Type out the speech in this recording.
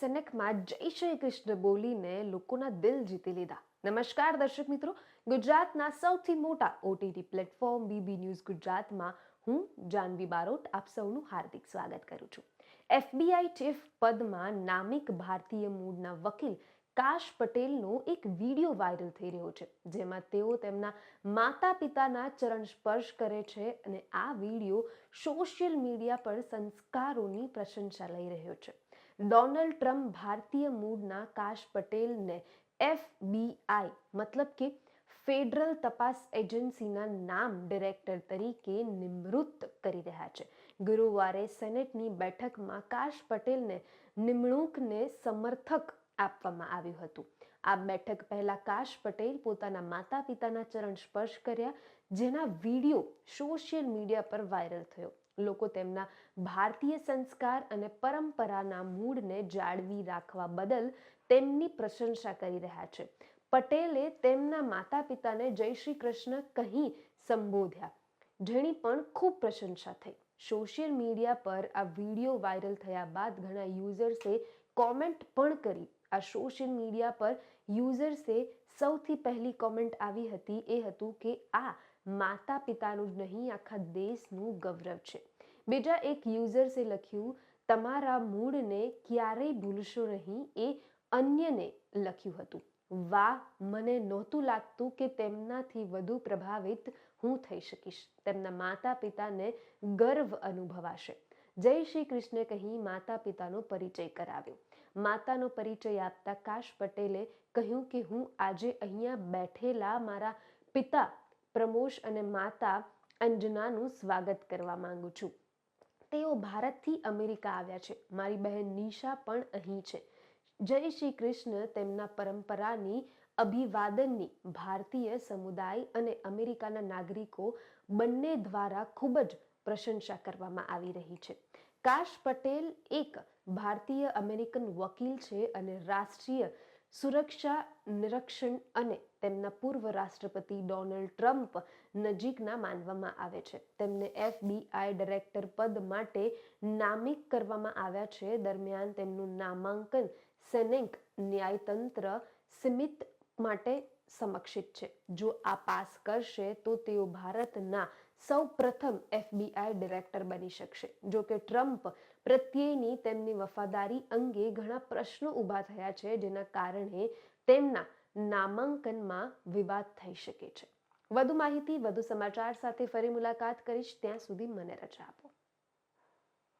સેનેકમાં જય શ્રી કૃષ્ણ બોલીને લોકોના દિલ જીતી લીધા. નમસ્કાર દર્શક મિત્રો, ગુજરાતના સૌથી મોટા ઓટીટી પ્લેટફોર્મ બીબી ન્યૂઝ ગુજરાતમાં હું જાનવી બારોટ આપ સૌનું હાર્દિક સ્વાગત કરું છું. એફબીઆઈ ચીફ પદમાં નામિક ભારતીય મૂળના વકીલ કાશ પટેલનો એક વિડીયો વાયરલ થઈ રહ્યો છે, જેમાં તેઓ તેમના માતા પિતાના ચરણ સ્પર્શ કરે છે અને આ વિડીયો સોશિયલ મીડિયા પર સંસ્કારોની પ્રશંસા લઈ રહ્યો છે. ડોનાલ્ડ ટ્રમ્પ ભારતીય મૂળના કાશ પટેલને એફબીઆઈ મતલબ કે ફેડરલ તપાસ એજન્સીના નામ ડિરેક્ટર તરીકે નિમણૂક કરી રહ્યા છે. ગુરુવારે સેનેટની બેઠકમાં કાશ પટેલને નિમણૂકને સમર્થક આપવામાં આવ્યું હતું. આ બેઠક પહેલા કાશ પટેલ પોતાના માતા પિતાના ચરણ સ્પર્શ કર્યા, જેના વિડીયો સોશિયલ મીડિયા પર વાયરલ થયો. લોકો તેમના ભારતીય સંસ્કાર અને પરંપરાના મૂળને જાળવી રાખવા બદલ તેમની પ્રશંસા કરી રહ્યા છે. પટેલે તેમના માતા પિતાને જય શ્રી કૃષ્ણ કહી સંબોધ્યા, જેની પણ ખૂબ પ્રશંસા થઈ. સોશિયલ મીડિયા પર આ વિડીયો વાયરલ થયા બાદ ઘણા યુઝર્સે કોમેન્ટ પણ કરી. આ સોશિયલ મીડિયા પર યુઝર્સે સૌથી પહેલી કોમેન્ટ આવી હતી એ હતું કે આ માતા પિતાનું જ નહીં, આખા દેશનું ગૌરવ છે. બીજા એક યુઝર્સે લખ્યું, તમારા મૂળને ક્યારેય ભૂલશો નહીં, એ અન્યને લખ્યું હતું. વાહ, મને નહોતું લાગતું કે તેમનાથી વધુ પ્રભાવિત હું થઈ શકીશ. તેમના માતા પિતાને ગર્વ અનુભવાશે. જય શ્રી કૃષ્ણ કહી માતા પિતાનો પરિચય કરાવ્યો. માતાનો પરિચય આપતા કાશ પટેલે કહ્યું કે હું આજે અહીંયા બેઠેલા મારા પિતા પ્રમોશ અને માતા અંજનાનું સ્વાગત કરવા માંગુ છું. તેઓ ભારતથી અમેરિકા આવ્યા છે. મારી બહેન નિશા પણ અહીં છે. જય શ્રી કૃષ્ણ તેમના પરંપરાની અભિવાદનની ભારતીય સમુદાય અને અમેરિકાના નાગરિકો બંને દ્વારા ખૂબ જ પ્રશંસા કરવામાં આવી રહી છે. કાશ પટેલ એક ભારતીય અમેરિકન વકીલ છે અને રાષ્ટ્રીય સુરક્ષા નિરીક્ષણ અને તેમના પૂર્વ રાષ્ટ્રપતિ ડોનાલ્ડ ટ્રમ્પ નજીકના માનવામાં આવે છે. તેમને એફબીઆઈ ડિરેક્ટર પદ માટે નામિત કરવામાં આવ્યા છે. દરમિયાન તેમનું નામાંકન સેનેટ ન્યાયતંત્ર સમિતિ માટે સમક્ષિત છે. જો આ પાસ કરશે તો તેઓ ભારતના સૌ પ્રથમ એફબીઆઈ ડિરેક્ટર બની શકશે. જો કે ટ્રમ્પ પ્રત્યેની તેમની વફાદારી અંગે ઘણા પ્રશ્નો ઊભા થયા છે, જેના કારણે તેમના નામાંકનમાં વિવાદ થઈ શકે છે. વધુ માહિતી, વધુ સમાચાર સાથે ફરી મુલાકાત કરીશ. ત્યાં સુધી મને રજા આપો.